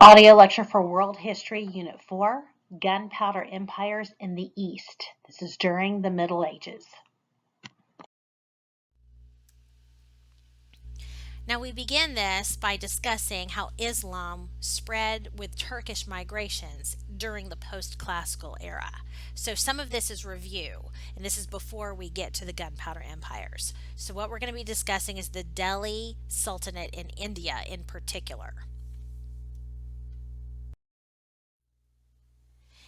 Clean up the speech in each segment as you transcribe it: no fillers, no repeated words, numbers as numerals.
Audio lecture for World History, Unit 4, Gunpowder Empires in the East. This is during the Middle Ages. Now we begin this by discussing how Islam spread with Turkish migrations during the post-classical era. So some of this is review, and this is before we get to the Gunpowder Empires. So what we're going to be discussing is the Delhi Sultanate in India in particular.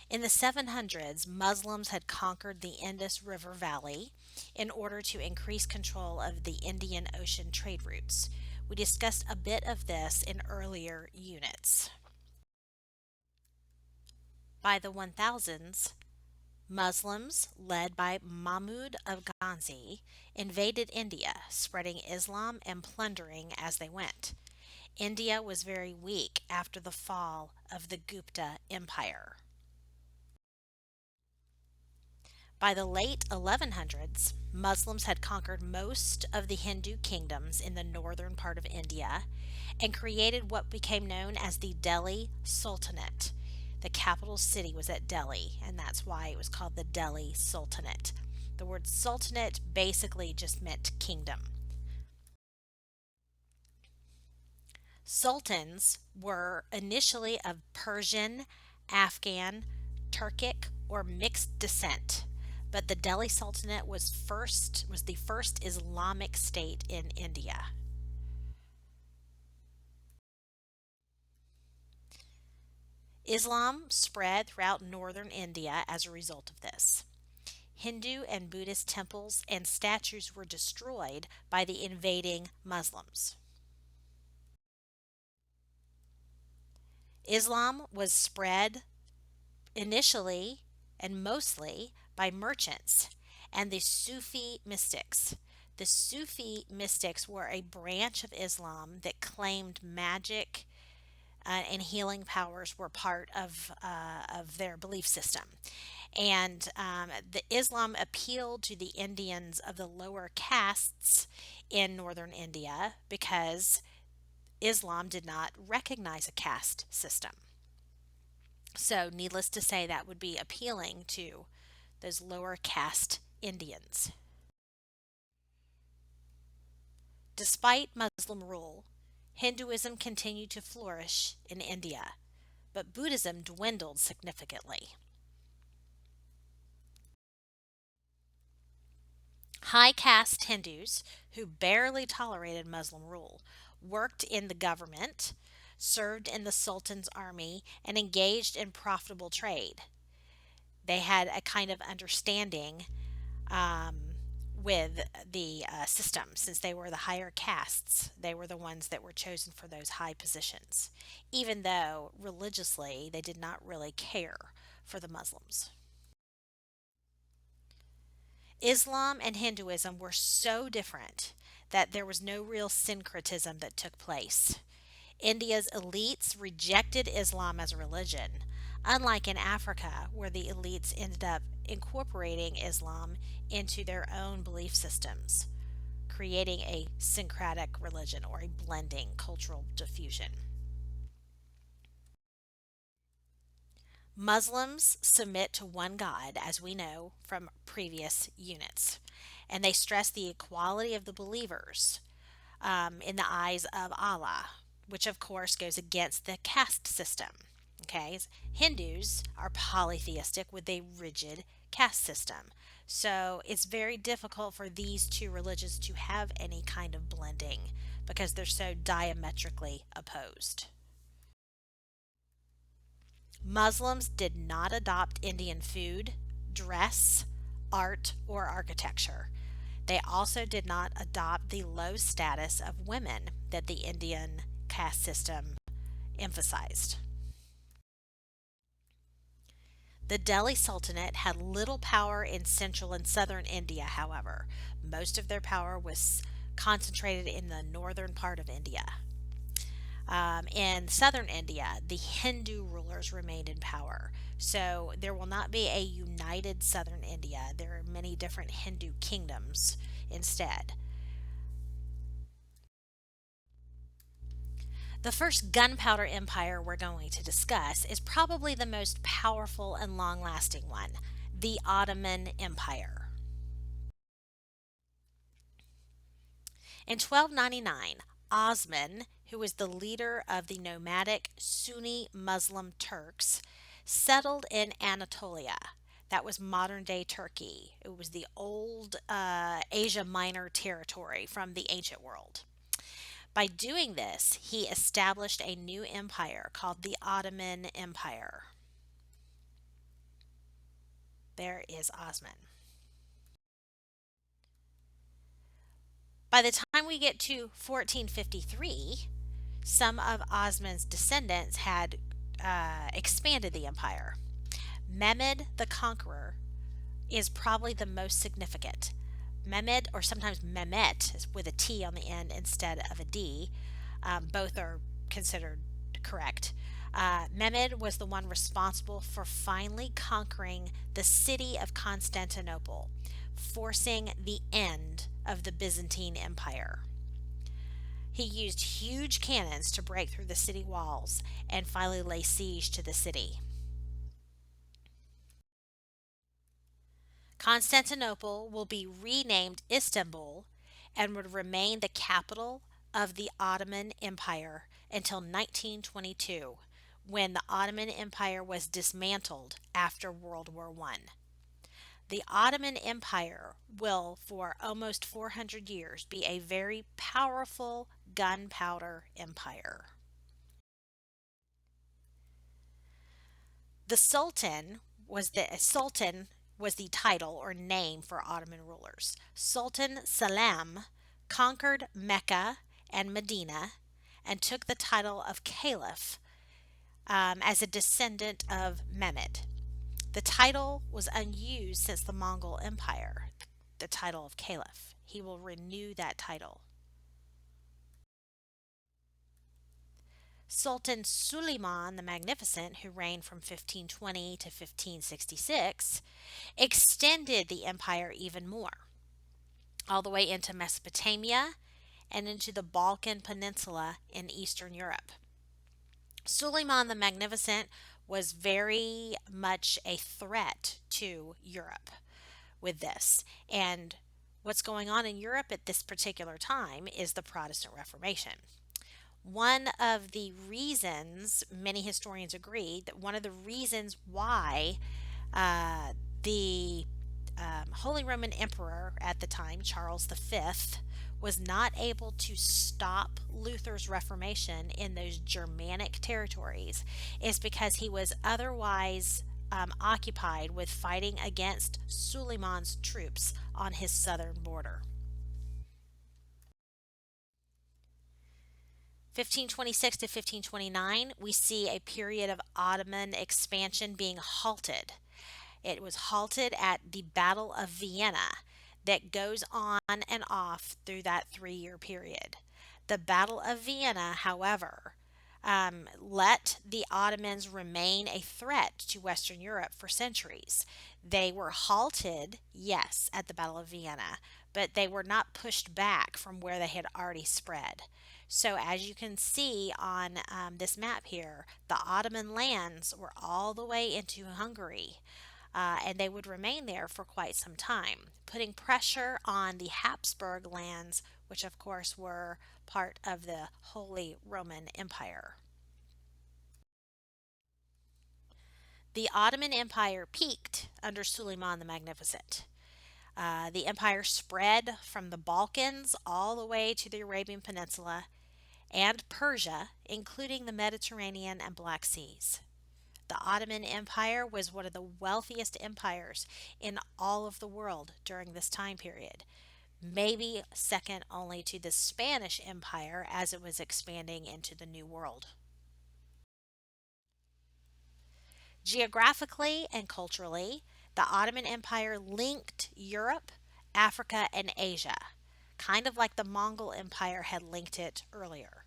In the 700s, Muslims had conquered the Indus River Valley in order to increase control of the Indian Ocean trade routes. We discussed a bit of this in earlier units. By the 1000s, Muslims, led by Mahmud of Ghazni, invaded India, spreading Islam and plundering as they went. India was very weak after the fall of the Gupta Empire. By the late 1100s, Muslims had conquered most of the Hindu kingdoms in the northern part of India and created what became known as the Delhi Sultanate. The capital city was at Delhi, and that's why it was called the Delhi Sultanate. The word sultanate basically just meant kingdom. Sultans were initially of Persian, Afghan, Turkic, or mixed descent, but the Delhi Sultanate was the first Islamic state in India. Islam spread throughout northern India as a result of this. Hindu and Buddhist temples and statues were destroyed by the invading Muslims. Islam was spread initially and mostly by merchants and the Sufi mystics. The Sufi mystics were a branch of Islam that claimed magic and healing powers were part of their belief system. And the Islam appealed to the Indians of the lower castes in northern India because Islam did not recognize a caste system. So, needless to say, that would be appealing to those lower caste Indians. Despite Muslim rule, Hinduism continued to flourish in India, but Buddhism dwindled significantly. High caste Hindus, who barely tolerated Muslim rule, worked in the government, served in the Sultan's army, and engaged in profitable trade. They had a kind of understanding um, with the system since they were the higher castes. They were the ones that were chosen for those high positions, even though religiously they did not really care for the Muslims. Islam and Hinduism were so different that there was no real syncretism that took place. India's elites rejected Islam as a religion, unlike in Africa, where the elites ended up incorporating Islam into their own belief systems, creating a syncretic religion or a blending cultural diffusion. Muslims submit to one God, as we know from previous units, and they stress the equality of the believers in the eyes of Allah, which of course goes against the caste system. Okay, Hindus are polytheistic with a rigid caste system. So it's very difficult for these two religions to have any kind of blending because they're so diametrically opposed. Muslims did not adopt Indian food, dress, art, or architecture. They also did not adopt the low status of women that the Indian caste system emphasized. The Delhi Sultanate had little power in central and southern India, however. Most of their power was concentrated in the northern part of India. In southern India, the Hindu rulers remained in power. So there will not be a united southern India. There are many different Hindu kingdoms instead. The first gunpowder empire we're going to discuss is probably the most powerful and long lasting one, the Ottoman Empire. In 1299, Osman, who was the leader of the nomadic Sunni Muslim Turks, settled in Anatolia. That was modern day Turkey. It was the old Asia Minor territory from the ancient world. By doing this, he established a new empire called the Ottoman Empire. There is Osman. By the time we get to 1453, some of Osman's descendants had expanded the empire. Mehmed the Conqueror is probably the most significant. Mehmed, or sometimes Mehmet, is with a T on the end instead of a D. Both are considered correct. Mehmed was the one responsible for finally conquering the city of Constantinople, forcing the end of the Byzantine Empire. He used huge cannons to break through the city walls and finally lay siege to the city. Constantinople will be renamed Istanbul and would remain the capital of the Ottoman Empire until 1922, when the Ottoman Empire was dismantled after World War I. The Ottoman Empire will, for almost 400 years, be a very powerful gunpowder empire. The Sultan was the title or name for Ottoman rulers. Sultan Selim conquered Mecca and Medina and took the title of Caliph as a descendant of Mehmed. The title was unused since the Mongol Empire, the title of Caliph. He will renew that title. Sultan Suleiman the Magnificent, who reigned from 1520 to 1566, extended the empire even more, all the way into Mesopotamia and into the Balkan Peninsula in Eastern Europe. Suleiman the Magnificent was very much a threat to Europe with this. And what's going on in Europe at this particular time is the Protestant Reformation. One of the reasons, many historians agree, that one of the reasons why the Holy Roman Emperor at the time, Charles V, was not able to stop Luther's Reformation in those Germanic territories is because he was otherwise occupied with fighting against Suleiman's troops on his southern border. 1526 to 1529, we see a period of Ottoman expansion being halted. It was halted at the Battle of Vienna that goes on and off through that 3 year period. The Battle of Vienna, however, let the Ottomans remain a threat to Western Europe for centuries. They were halted, yes, at the Battle of Vienna, but they were not pushed back from where they had already spread. So, as you can see on this map here, the Ottoman lands were all the way into Hungary. And they would remain there for quite some time, putting pressure on the Habsburg lands, which of course were part of the Holy Roman Empire. The Ottoman Empire peaked under Suleiman the Magnificent. The empire spread from the Balkans all the way to the Arabian Peninsula and Persia, including the Mediterranean and Black Seas. The Ottoman Empire was one of the wealthiest empires in all of the world during this time period, maybe second only to the Spanish Empire as it was expanding into the New World. Geographically and culturally, the Ottoman Empire linked Europe, Africa, and Asia, kind of like the Mongol Empire had linked it earlier.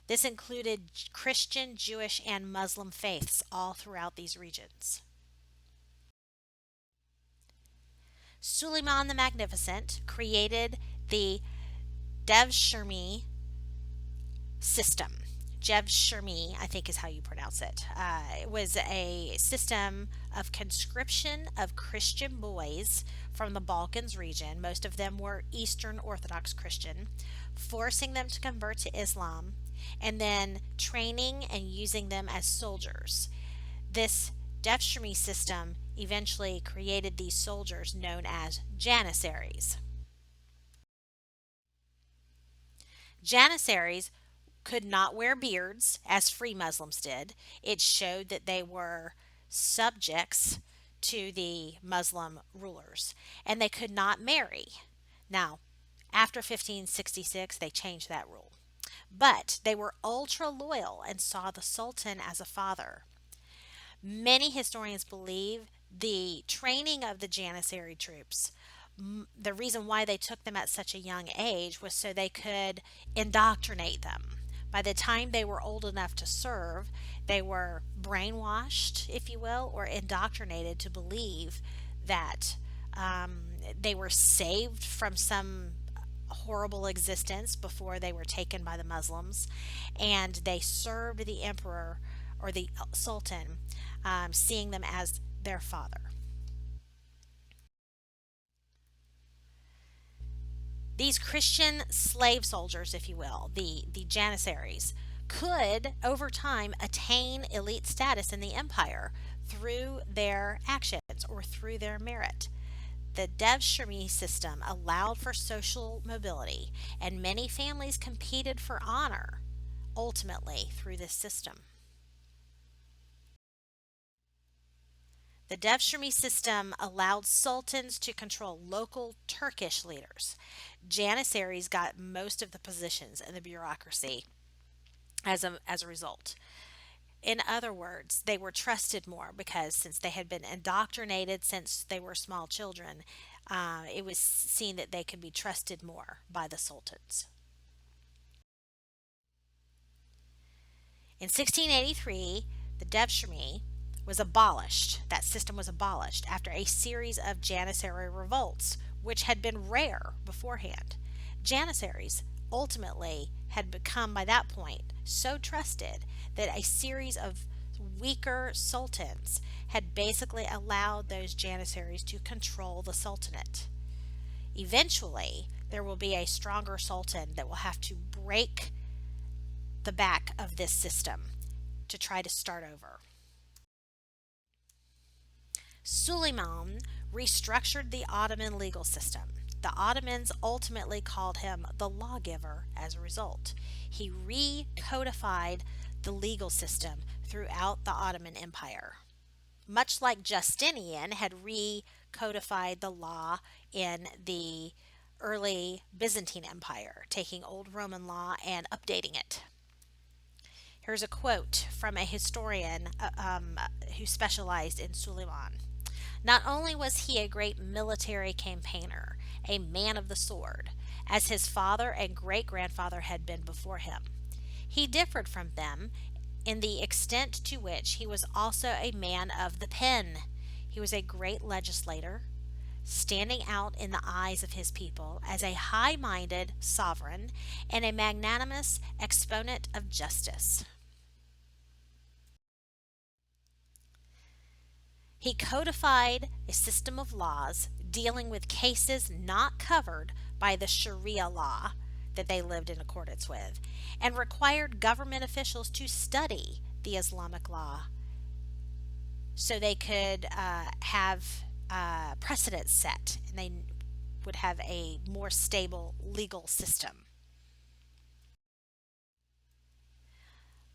This included Christian, Jewish, and Muslim faiths all throughout these regions. Suleiman the Magnificent created the Devshirme system. Jeb Shermi, I think is how you pronounce it. It was a system of conscription of Christian boys from the Balkans region. Most of them were Eastern Orthodox Christian, forcing them to convert to Islam, and then training and using them as soldiers. This Devshirme system eventually created these soldiers known as Janissaries. Janissaries could not wear beards as free Muslims did. It showed that they were subjects to the Muslim rulers, and they could not marry. Now, after 1566, they changed that rule. But they were ultra loyal and saw the Sultan as a father. Many historians believe the training of the Janissary troops, the reason why they took them at such a young age was so they could indoctrinate them. By the time they were old enough to serve, they were brainwashed, if you will, or indoctrinated to believe that they were saved from some horrible existence before they were taken by the Muslims, and they served the emperor or the sultan, seeing them as their father. These Christian slave soldiers, if you will, the Janissaries, could over time attain elite status in the empire through their actions or through their merit. The Devshirme system allowed for social mobility, and many families competed for honor ultimately through this system. The Devshirme system allowed sultans to control local Turkish leaders. Janissaries got most of the positions in the bureaucracy as a result. In other words, they were trusted more because since they had been indoctrinated since they were small children, it was seen that they could be trusted more by the sultans. In 1683, the Devshirme was abolished. That system was abolished after a series of Janissary revolts, which had been rare beforehand. Janissaries ultimately had become, by that point, so trusted that a series of weaker sultans had basically allowed those Janissaries to control the sultanate. Eventually, there will be a stronger sultan that will have to break the back of this system to try to start over. Suleiman restructured the Ottoman legal system. The Ottomans ultimately called him the lawgiver as a result. He recodified the legal system throughout the Ottoman Empire. Much like Justinian had recodified the law in the early Byzantine Empire, taking old Roman law and updating it. Here's a quote from a historian who specialized in Suleiman. Not only was he a great military campaigner, a man of the sword, as his father and great grandfather had been before him, he differed from them in the extent to which he was also a man of the pen. He was a great legislator, standing out in the eyes of his people as a high minded sovereign and a magnanimous exponent of justice. He codified a system of laws dealing with cases not covered by the Sharia law that they lived in accordance with, and required government officials to study the Islamic law so they could have precedents set and they would have a more stable legal system.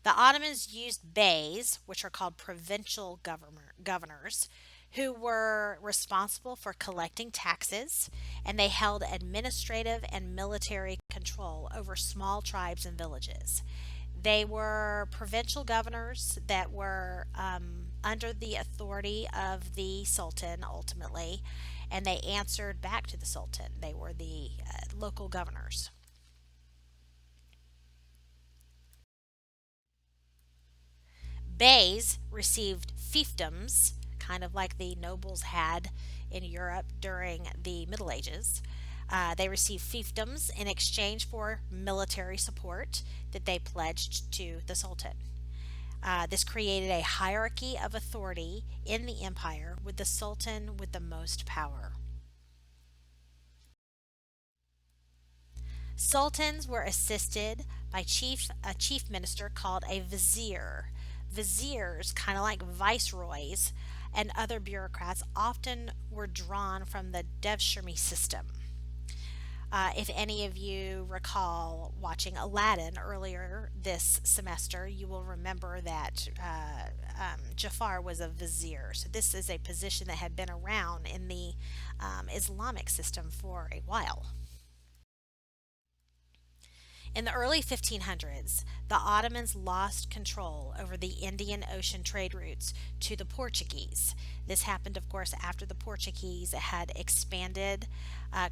The Ottomans used beys, which are called provincial governors, who were responsible for collecting taxes, and they held administrative and military control over small tribes and villages. They were provincial governors that were under the authority of the Sultan ultimately, and they answered back to the Sultan. They were the local governors. Beys received fiefdoms, kind of like the nobles had in Europe during the Middle Ages. They received fiefdoms in exchange for military support that they pledged to the Sultan. This created a hierarchy of authority in the empire, with the Sultan with the most power. Sultans were assisted by a chief minister called a vizier. Viziers, kind of like viceroys and other bureaucrats, often were drawn from the Devshirme system. If any of you recall watching Aladdin earlier this semester, you will remember that Jafar was a vizier. So, this is a position that had been around in the Islamic system for a while. In the early 1500s, the Ottomans lost control over the Indian Ocean trade routes to the Portuguese. This happened, of course, after the Portuguese had expanded,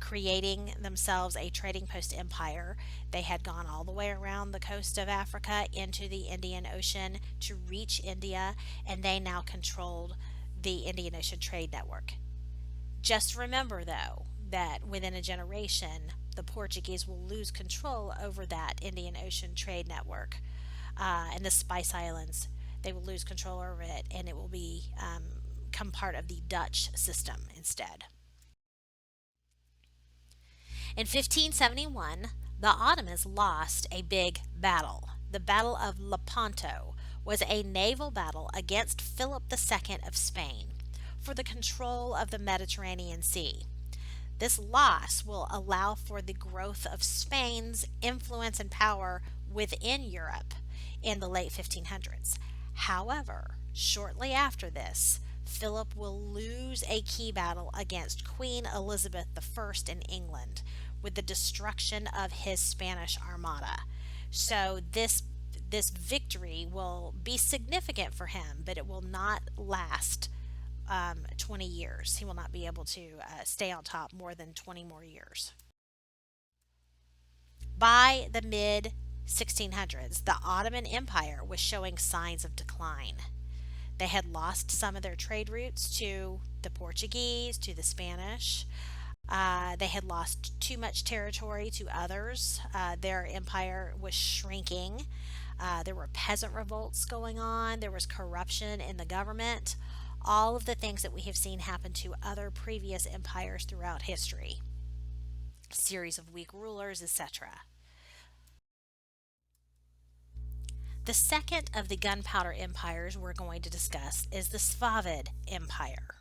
creating themselves a trading post empire. They had gone all the way around the coast of Africa into the Indian Ocean to reach India, and they now controlled the Indian Ocean trade network. Just remember, though, that within a generation, the Portuguese will lose control over that Indian Ocean trade network, and the Spice Islands. They will lose control over it, and it will become part of the Dutch system instead. In 1571, the Ottomans lost a big battle. The Battle of Lepanto was a naval battle against Philip II of Spain for the control of the Mediterranean Sea. This loss will allow for the growth of Spain's influence and power within Europe in the late 1500s. However, shortly after this, Philip will lose a key battle against Queen Elizabeth I in England with the destruction of his Spanish Armada. So this victory will be significant for him, but it will not last 20 years. He will not be able to stay on top more than 20 more years. By the mid 1600s, the Ottoman Empire was showing signs of decline. They had lost some of their trade routes to the Portuguese, to the Spanish. They had lost too much territory to others. Their empire was shrinking. There were peasant revolts going on. There was corruption in the government. All of the things that we have seen happen to other previous empires throughout history. Series of weak rulers, etc. The second of the gunpowder empires we're going to discuss is the Safavid Empire.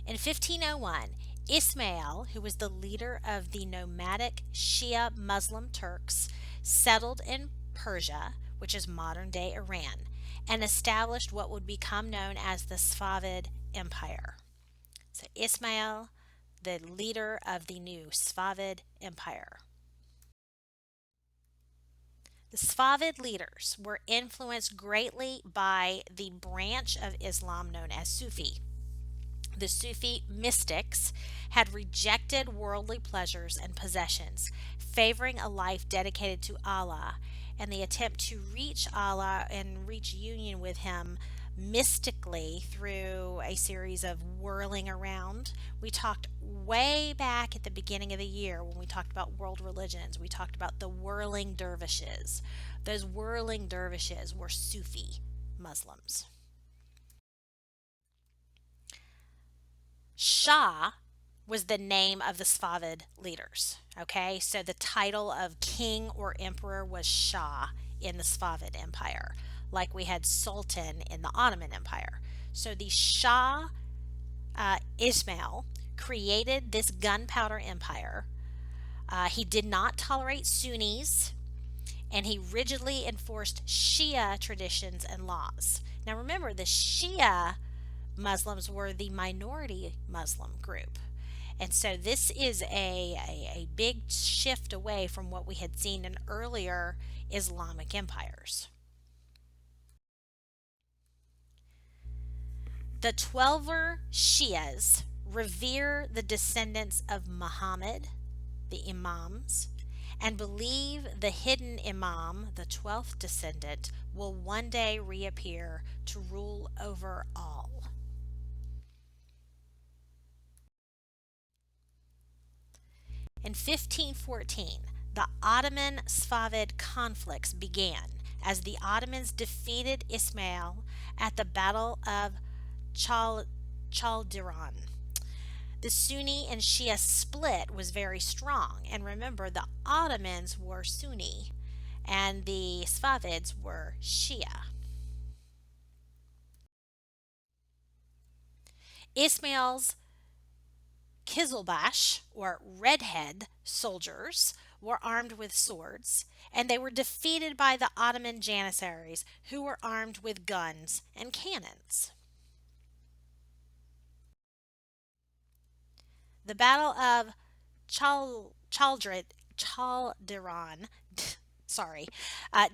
In 1501, Ismail, who was the leader of the nomadic Shia Muslim Turks, settled in Persia, which is modern day Iran, and established what would become known as the Safavid Empire. So, Ismail, the leader of the new Safavid Empire. The Safavid leaders were influenced greatly by the branch of Islam known as Sufi. The Sufi mystics had rejected worldly pleasures and possessions, favoring a life dedicated to Allah, and the attempt to reach Allah and reach union with Him mystically through a series of whirling around. We talked way back at the beginning of the year when we talked about world religions, we talked about the whirling dervishes. Those whirling dervishes were Sufi Muslims. Shah was the name of the Safavid leaders. Okay, so the title of king or emperor was Shah in the Safavid Empire, like we had Sultan in the Ottoman Empire. So the Shah Ismail created this gunpowder empire. He did not tolerate Sunnis, and he rigidly enforced Shia traditions and laws. Now remember, the Shia Muslims were the minority Muslim group. And so this is a big shift away from what we had seen in earlier Islamic empires. The Twelver Shias revere the descendants of Muhammad, the Imams, and believe the hidden Imam, the 12th descendant, will one day reappear to rule over all. In 1514, the Ottoman Safavid conflicts began as the Ottomans defeated Ismail at the Battle of Chal- Chaldiran. The Sunni and Shia split was very strong, and remember, the Ottomans were Sunni and the Safavids were Shia. Ismail's Kizilbash, or Redhead, soldiers were armed with swords, and they were defeated by the Ottoman Janissaries, who were armed with guns and cannons. The Battle of Chaldiran sorry,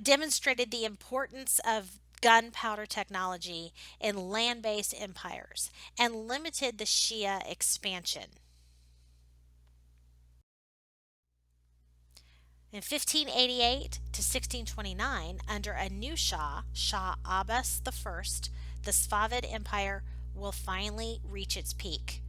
demonstrated the importance of gunpowder technology in land based empires and limited the Shia expansion. In 1588 to 1629, under a new Shah, Shah Abbas I, the Safavid Empire will finally reach its peak.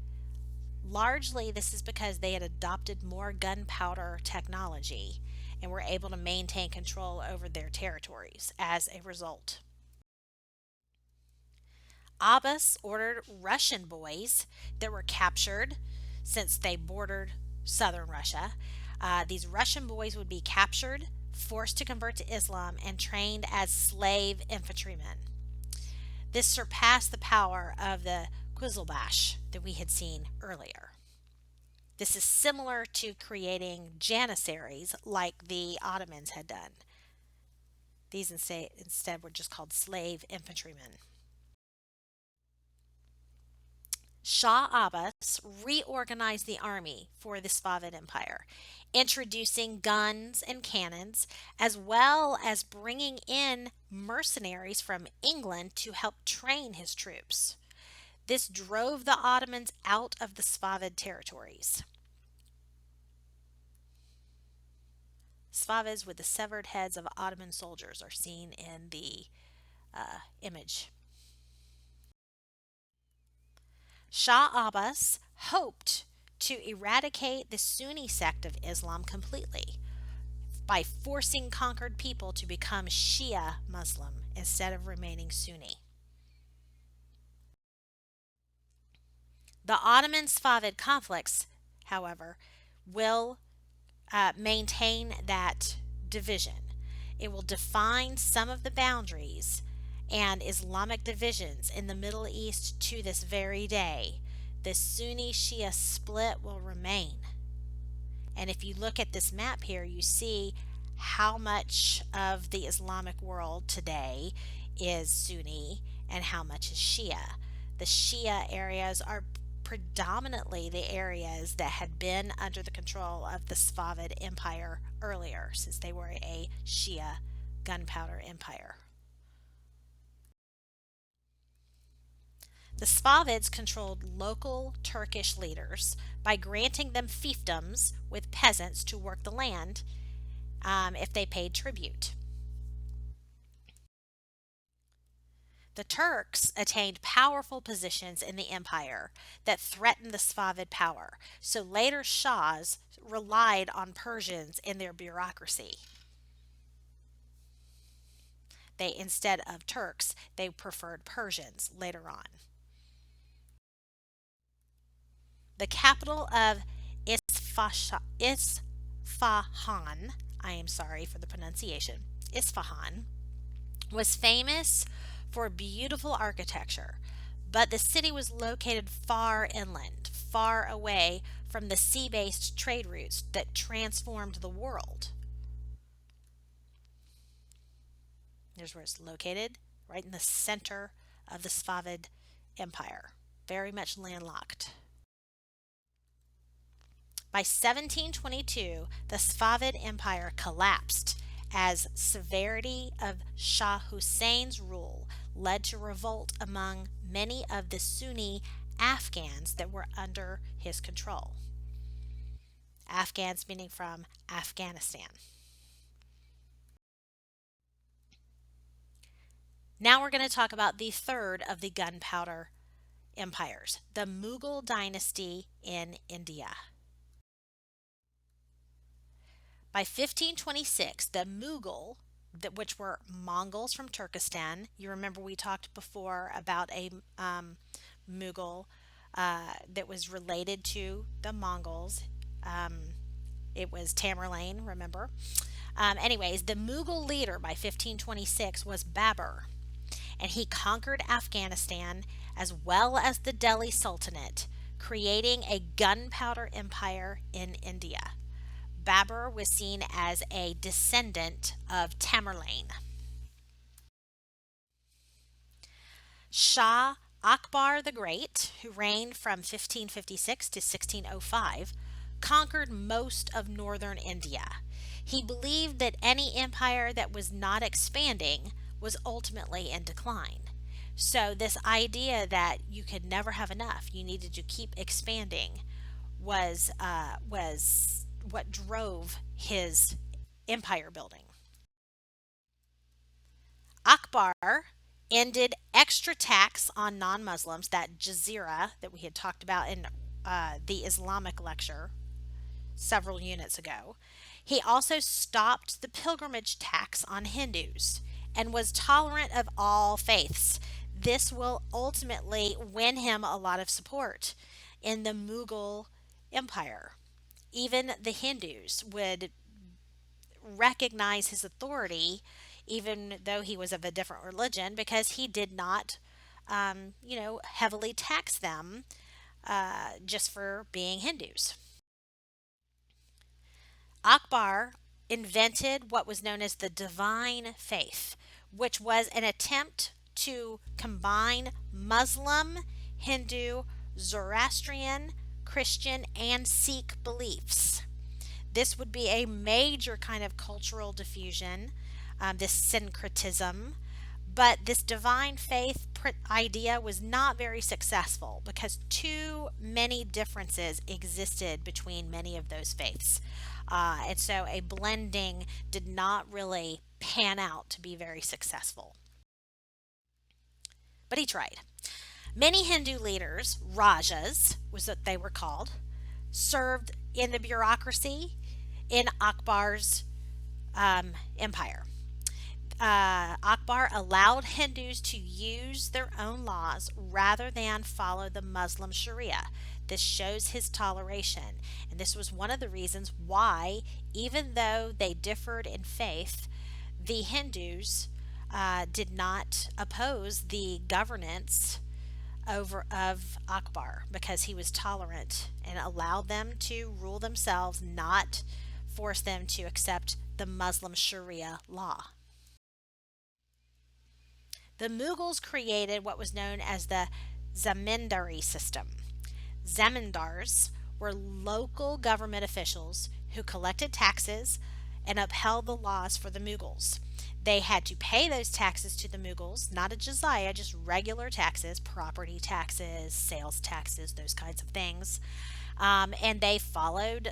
Largely, this is because they had adopted more gunpowder technology and were able to maintain control over their territories as a result. Abbas ordered Russian boys that were captured since they bordered southern Russia. These Russian boys would be captured, forced to convert to Islam, and trained as slave infantrymen. This surpassed the power of the Quizilbash that we had seen earlier. This is similar to creating janissaries like the Ottomans had done. These instead were just called slave infantrymen. Shah Abbas reorganized the army for the Safavid Empire, introducing guns and cannons, as well as bringing in mercenaries from England to help train his troops. This drove the Ottomans out of the Safavid territories. Safavids with the severed heads of Ottoman soldiers are seen in the image. Shah Abbas hoped to eradicate the Sunni sect of Islam completely by forcing conquered people to become Shia Muslim instead of remaining Sunni. The Ottoman Safavid conflicts, however, will maintain that division. It will define some of the boundaries and Islamic divisions in the Middle East to this very day. The Sunni Shia split will remain. And if you look at this map here, you see how much of the Islamic world today is Sunni and how much is Shia. The Shia areas are predominantly the areas that had been under the control of the Safavid Empire earlier, since they were a Shia gunpowder empire. The Safavids controlled local Turkish leaders by granting them fiefdoms with peasants to work the land if they paid tribute. The Turks attained powerful positions in the empire that threatened the Safavid power, so later Shahs relied on Persians in their bureaucracy. Instead of Turks, they preferred Persians later on. The capital of Isfahan, I am sorry for the pronunciation, Isfahan, was famous for beautiful architecture, but the city was located far inland, far away from the sea based trade routes that transformed the world. There's where it's located, right in the center of the Safavid Empire, very much landlocked. By 1722, the Safavid Empire collapsed as severity of Shah Hussein's rule led to revolt among many of the Sunni Afghans that were under his control. Afghans meaning from Afghanistan. Now we're going to talk about the third of the gunpowder empires, the Mughal dynasty in India. By 1526, the Mughal, which were Mongols from Turkestan, you remember we talked before about a Mughal that was related to the Mongols. Um, it was Tamerlane, remember? Anyways, the Mughal leader by 1526 was Babur, and he conquered Afghanistan as well as the Delhi Sultanate, creating a gunpowder empire in India. Babur was seen as a descendant of Tamerlane. Shah Akbar the Great, who reigned from 1556 to 1605, conquered most of northern India. He believed that any empire that was not expanding was ultimately in decline. So, this idea that you could never have enough, you needed to keep expanding, was what drove his empire building. Akbar ended extra tax on non Muslims, that jizya that we had talked about in the Islamic lecture several units ago. He also stopped the pilgrimage tax on Hindus and was tolerant of all faiths. This will ultimately win him a lot of support in the Mughal Empire. Even the Hindus would recognize his authority, even though he was of a different religion, because he did not, heavily tax them just for being Hindus. Akbar invented what was known as the divine faith, which was an attempt to combine Muslim, Hindu, Zoroastrian, Christian, and Sikh beliefs. This would be a major kind of cultural diffusion, this syncretism. But this divine faith idea was not very successful because too many differences existed between many of those faiths. And so a blending did not really pan out to be very successful. But he tried. Many Hindu leaders, Rajas was what they were called, served in the bureaucracy in Akbar's empire. Akbar allowed Hindus to use their own laws rather than follow the Muslim Sharia. This shows his toleration, and this was one of the reasons why, even though they differed in faith, the Hindus did not oppose the governance over of Akbar because he was tolerant and allowed them to rule themselves, not force them to accept the Muslim Sharia law. The Mughals created what was known as the zamindari system. Zamindars were local government officials who collected taxes and upheld the laws for the Mughals. They had to pay those taxes to the Mughals, not a jizya, just regular taxes, property taxes, sales taxes, those kinds of things. And they followed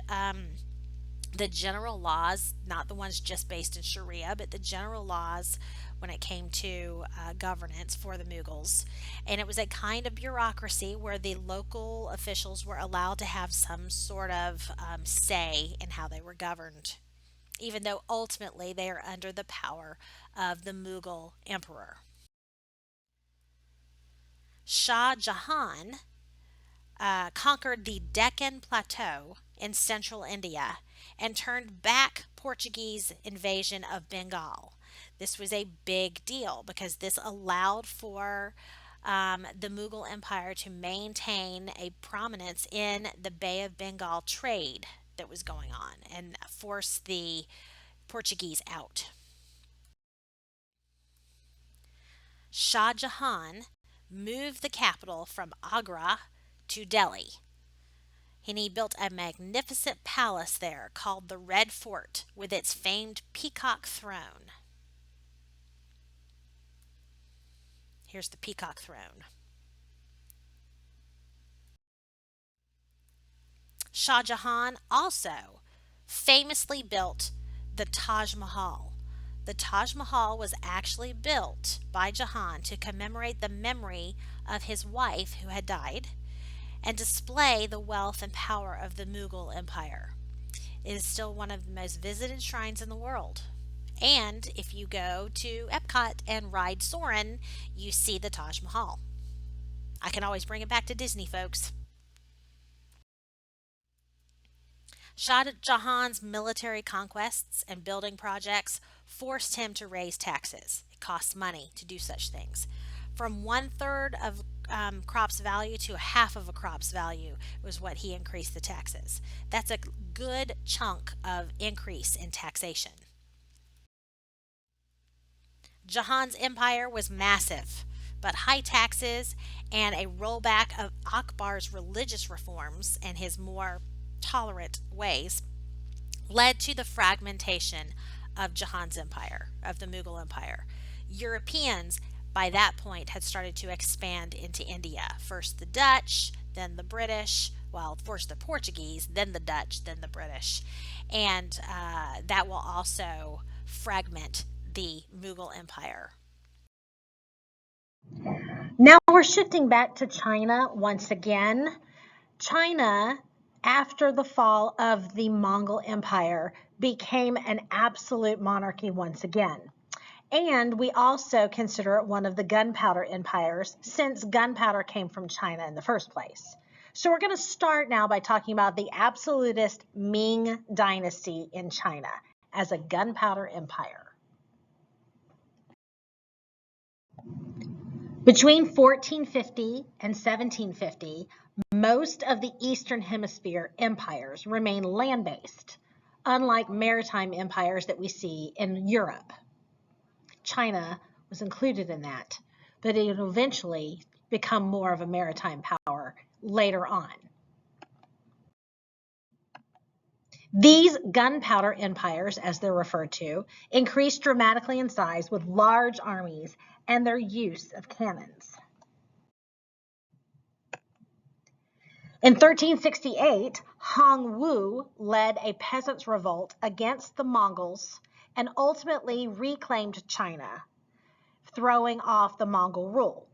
the general laws, not the ones just based in Sharia, but the general laws when it came to governance for the Mughals. And it was a kind of bureaucracy where the local officials were allowed to have some sort of say in how they were governed, even though ultimately they are under the power of the Mughal emperor. Shah Jahan conquered the Deccan Plateau in central India and turned back Portuguese invasion of Bengal. This was a big deal because this allowed for the Mughal Empire to maintain a prominence in the Bay of Bengal trade that was going on and force the Portuguese out. Shah Jahan moved the capital from Agra to Delhi, and he built a magnificent palace there called the Red Fort with its famed peacock throne. Here's the peacock throne. Shah Jahan also famously built the Taj Mahal. The Taj Mahal was actually built by Jahan to commemorate the memory of his wife who had died and display the wealth and power of the Mughal Empire. It is still one of the most visited shrines in the world. And if you go to Epcot and ride Soarin', you see the Taj Mahal. I can always bring it back to Disney, folks. Shah Jahan's military conquests and building projects forced him to raise taxes. It costs money to do such things. From one third of crop's value to a half of a crop's value was what he increased the taxes. That's a good chunk of increase in taxation. Jahan's empire was massive, but high taxes and a rollback of Akbar's religious reforms and his more tolerant ways led to the fragmentation of Jahan's empire, of the Mughal Empire. Europeans by that point had started to expand into India. First the Dutch, then the British, well, first the Portuguese, then the Dutch, then the British. And that will also fragment the Mughal Empire. Now we're shifting back to China once again. China, after the fall of the Mongol Empire, became an absolute monarchy once again. And we also consider it one of the gunpowder empires since gunpowder came from China in the first place. So we're going to start now by talking about the absolutist Ming dynasty in China as a gunpowder empire. Between 1450 and 1750, most of the Eastern Hemisphere empires remained land-based, unlike maritime empires that we see in Europe. China was included in that, but it would eventually become more of a maritime power later on. These gunpowder empires, as they're referred to, increased dramatically in size with large armies and their use of cannons. In 1368, Hong Wu led a peasants' revolt against the Mongols and ultimately reclaimed China, throwing off the Mongol rule.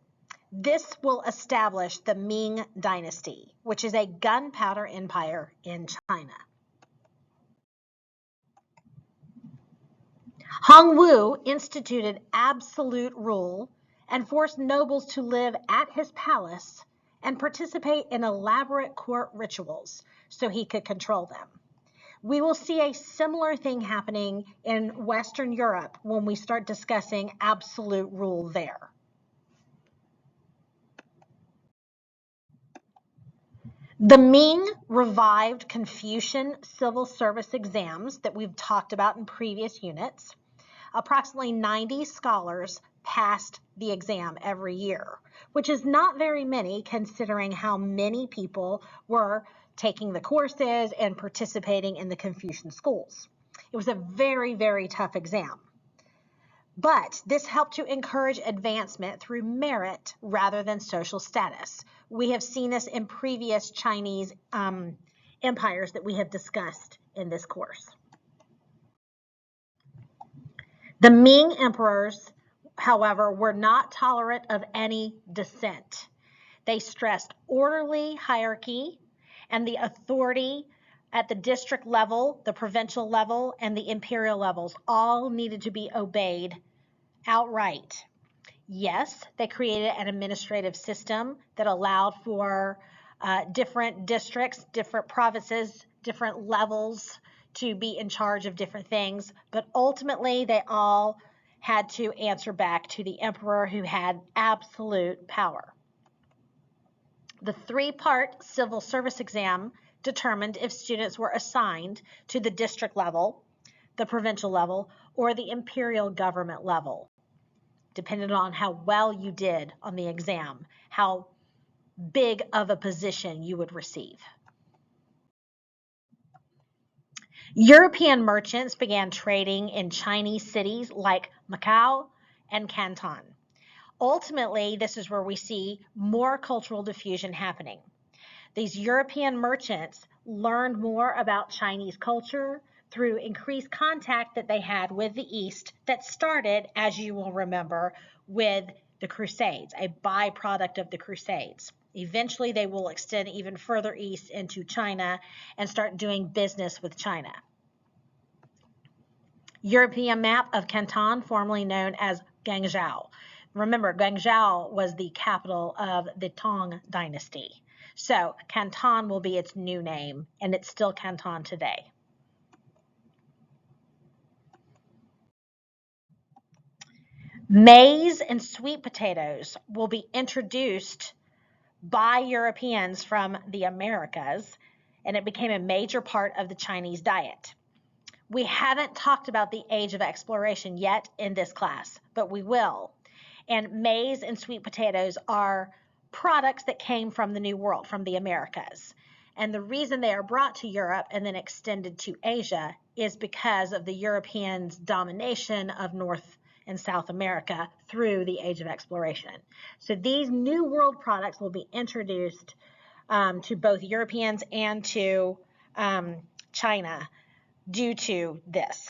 This will establish the Ming dynasty, which is a gunpowder empire in China. Hong Wu instituted absolute rule and forced nobles to live at his palace and participate in elaborate court rituals so he could control them. We will see a similar thing happening in Western Europe when we start discussing absolute rule there. The Ming revived Confucian civil service exams that we've talked about in previous units. Approximately 90 scholars passed the exam every year, which is not very many considering how many people were taking the courses and participating in the Confucian schools. It was a very, very tough exam. But this helped to encourage advancement through merit rather than social status. We have seen this in previous Chinese empires that we have discussed in this course. The Ming emperors, however, were not tolerant of any dissent. They stressed orderly hierarchy and the authority at the district level, the provincial level, and the imperial levels all needed to be obeyed outright. Yes, they created an administrative system that allowed for different districts, different provinces, different levels to be in charge of different things, but ultimately they all had to answer back to the emperor who had absolute power. The three-part civil service exam determined if students were assigned to the district level, the provincial level, or the imperial government level, depending on how well you did on the exam, how big of a position you would receive. European merchants began trading in Chinese cities like Macau and Canton. Ultimately, this is where we see more cultural diffusion happening. These European merchants learned more about Chinese culture through increased contact that they had with the East that started, as you will remember, with the Crusades, a byproduct of the Crusades. Eventually, they will extend even further east into China and start doing business with China. European map of Canton, formerly known as Guangzhou. Remember, Guangzhou was the capital of the Tang Dynasty. So Canton will be its new name, and it's still Canton today. Maize and sweet potatoes will be introduced by Europeans from the Americas, and it became a major part of the Chinese diet. We haven't talked about the age of exploration yet in this class, but we will. And maize and sweet potatoes are products that came from the New World, from the Americas. And the reason they are brought to Europe and then extended to Asia is because of the Europeans' domination of North and South America through the age of exploration. So these New World products will be introduced to both Europeans and to China due to this.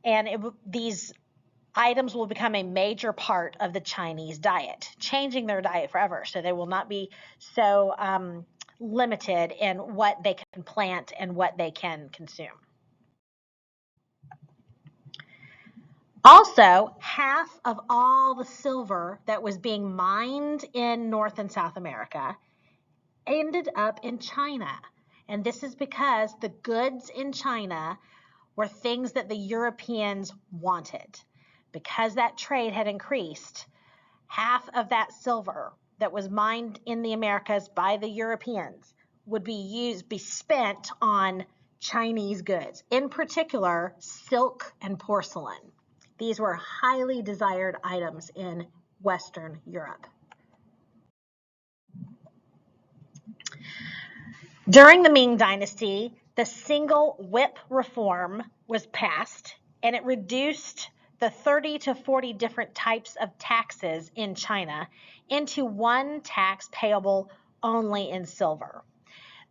And these items will become a major part of the Chinese diet, changing their diet forever. So they will not be so limited in what they can plant and what they can consume. Also, half of all the silver that was being mined in North and South America ended up in China. And this is because the goods in China were things that the Europeans wanted. Because that trade had increased, half of that silver that was mined in the Americas by the Europeans would be spent on Chinese goods, in particular silk and porcelain. These were highly desired items in Western Europe. During the Ming Dynasty, the single whip reform was passed, and it reduced the 30 to 40 different types of taxes in China into one tax payable only in silver.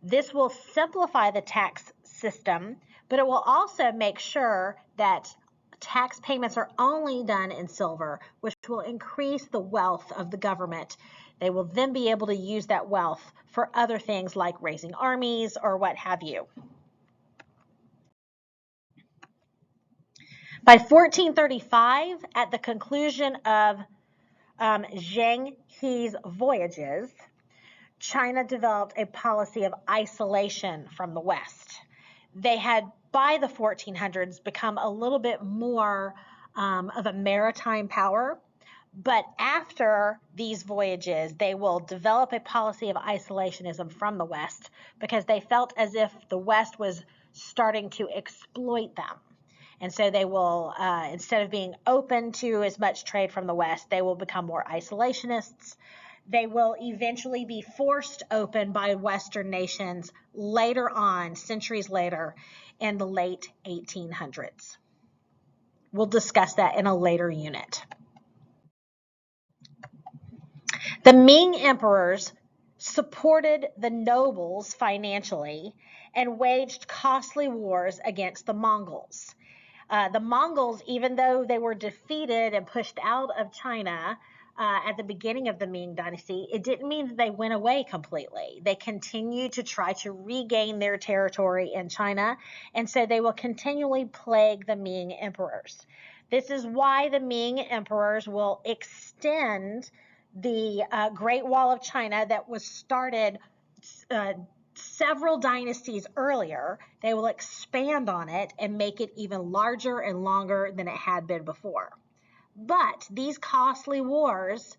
This will simplify the tax system, but it will also make sure that tax payments are only done in silver, which will increase the wealth of the government. They will then be able to use that wealth for other things like raising armies or what have you. By 1435, at the conclusion of Zheng He's voyages, China developed a policy of isolation from the West. They had, by the 1400s, become a little bit more of a maritime power. But after these voyages, they will develop a policy of isolationism from the West because they felt as if the West was starting to exploit them. And so they will, instead of being open to as much trade from the West, they will become more isolationists. They will eventually be forced open by Western nations later on, centuries later, in the late 1800s. We'll discuss that in a later unit. The Ming emperors supported the nobles financially and waged costly wars against the Mongols. The Mongols, even though they were defeated and pushed out of China at the beginning of the Ming Dynasty, it didn't mean that they went away completely. They continued to try to regain their territory in China, and so they will continually plague the Ming emperors. This is why the Ming emperors will extend the Great Wall of China that was started several dynasties earlier. They will expand on it and make it even larger and longer than it had been before. But these costly wars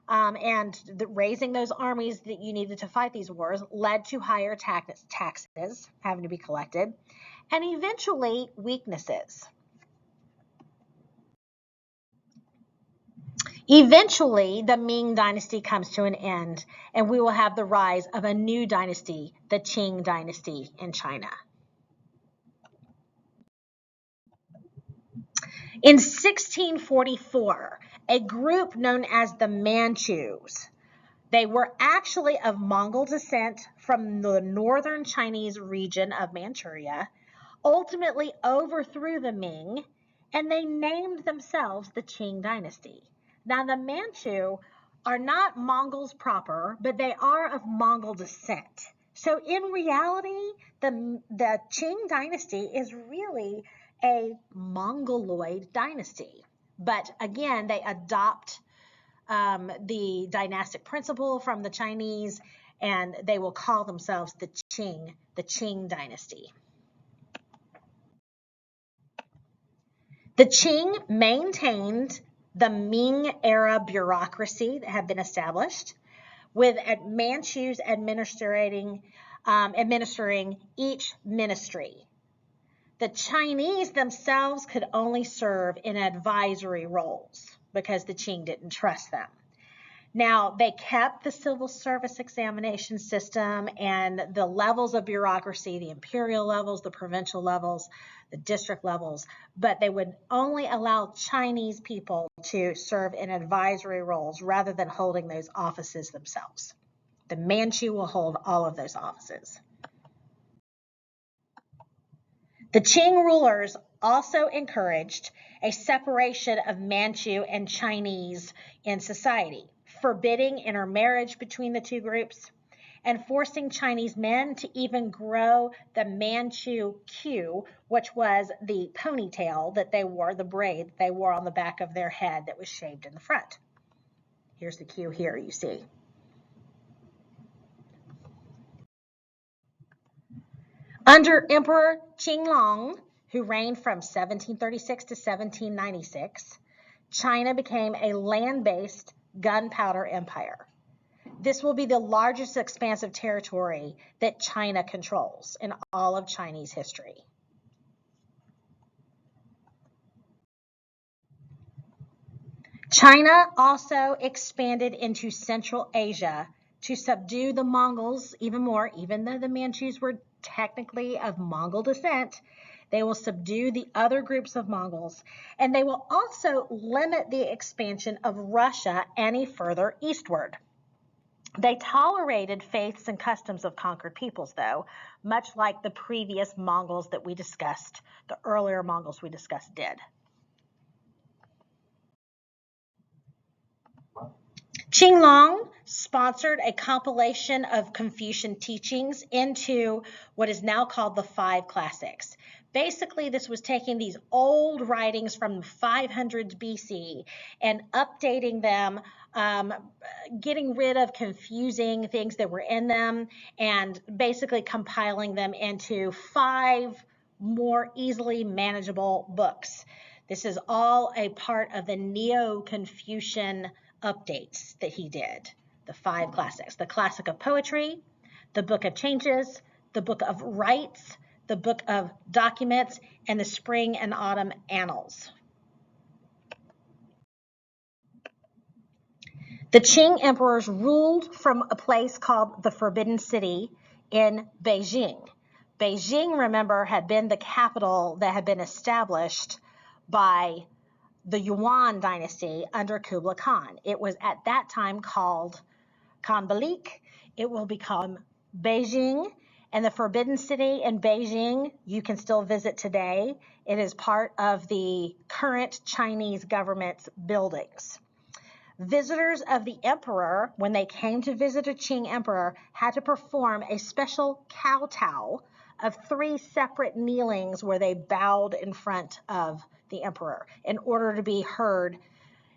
and raising those armies that you needed to fight these wars led to higher taxes having to be collected and eventually weaknesses. Eventually, the Ming Dynasty comes to an end, and we will have the rise of a new dynasty, the Qing Dynasty in China. In 1644, a group known as the Manchus, they were actually of Mongol descent from the northern Chinese region of Manchuria, ultimately overthrew the Ming, and they named themselves the Qing Dynasty. Now, the Manchu are not Mongols proper, but they are of Mongol descent. So in reality, the Qing dynasty is really a Mongoloid dynasty. But again, they adopt the dynastic principle from the Chinese, and they will call themselves the Qing dynasty. The Qing maintained the Ming era bureaucracy that had been established, with Manchus administering each ministry. The Chinese themselves could only serve in advisory roles because the Qing didn't trust them. Now, they kept the civil service examination system and the levels of bureaucracy, the imperial levels, the provincial levels, the district levels, but they would only allow Chinese people to serve in advisory roles rather than holding those offices themselves. The Manchu will hold all of those offices. The Qing rulers also encouraged a separation of Manchu and Chinese in society, forbidding intermarriage between the two groups, and forcing Chinese men to even grow the Manchu queue, which was the ponytail that they wore, the braid they wore on the back of their head that was shaved in the front. Here's the queue here, you see. Under Emperor Qinglong, who reigned from 1736 to 1796, China became a land-based gunpowder empire. This will be the largest expanse of territory that China controls in all of Chinese history. China also expanded into Central Asia to subdue the Mongols even more. Even though the Manchus were technically of Mongol descent, they will subdue the other groups of Mongols, and they will also limit the expansion of Russia any further eastward. They tolerated faiths and customs of conquered peoples, though, much like the previous Mongols that we discussed, the earlier Mongols we discussed did. Qinglong sponsored a compilation of Confucian teachings into what is now called the Five Classics. Basically, this was taking these old writings from the 500s BC and updating them, getting rid of confusing things that were in them, and basically compiling them into 5 more easily manageable books. This is all a part of the Neo-Confucian updates that he did. The 5 classics: the Classic of Poetry, the Book of Changes, the Book of Rites, the Book of Documents, and the Spring and Autumn Annals. The Qing emperors ruled from a place called the Forbidden City in Beijing. Beijing, remember, had been the capital that had been established by the Yuan dynasty under Kublai Khan. It was at that time called Khanbalik. It will become Beijing, and the Forbidden City in Beijing you can still visit today. It is part of the current Chinese government's buildings. Visitors of the emperor, when they came to visit a Qing emperor, had to perform a special kowtow of 3 separate kneelings where they bowed in front of the emperor in order to be heard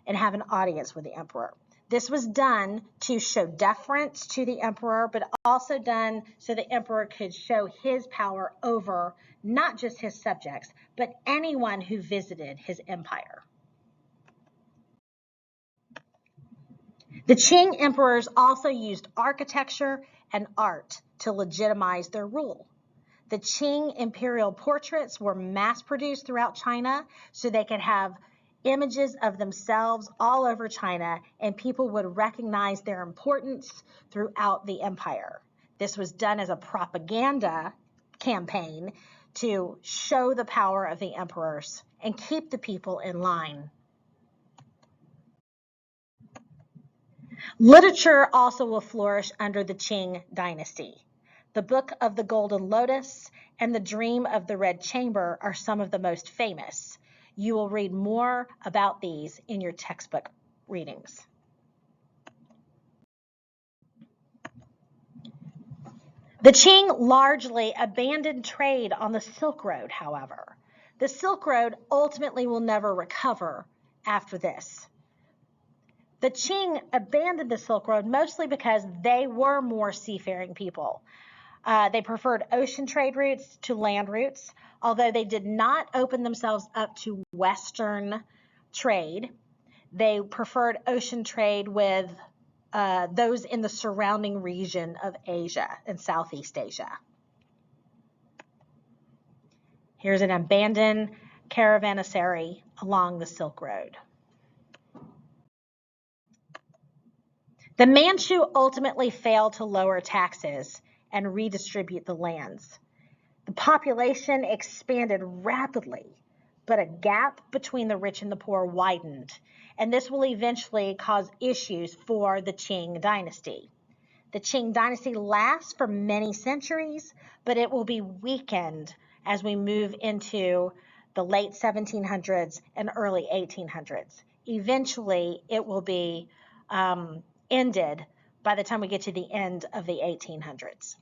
and have an audience with the emperor. This was done to show deference to the emperor, but also done so the emperor could show his power over not just his subjects, but anyone who visited his empire. The Qing emperors also used architecture and art to legitimize their rule. The Qing imperial portraits were mass-produced throughout China so they could have images of themselves all over China, and people would recognize their importance throughout the empire. This was done as a propaganda campaign to show the power of the emperors and keep the people in line. Literature also will flourish under the Qing dynasty. The Book of the Golden Lotus and The Dream of the Red Chamber are some of the most famous. You will read more about these in your textbook readings. The Qing largely abandoned trade on the Silk Road, however. The Silk Road ultimately will never recover after this. The Qing abandoned the Silk Road mostly because they were more seafaring people. They preferred ocean trade routes to land routes, although they did not open themselves up to Western trade. They preferred ocean trade with those in the surrounding region of Asia and Southeast Asia. Here's an abandoned caravanserai along the Silk Road. The Manchu ultimately failed to lower taxes and redistribute the lands. The population expanded rapidly, but a gap between the rich and the poor widened, and this will eventually cause issues for the Qing dynasty. The Qing dynasty lasts for many centuries, but it will be weakened as we move into the late 1700s and early 1800s. Eventually, it will be ended by the time we get to the end of the 1800s.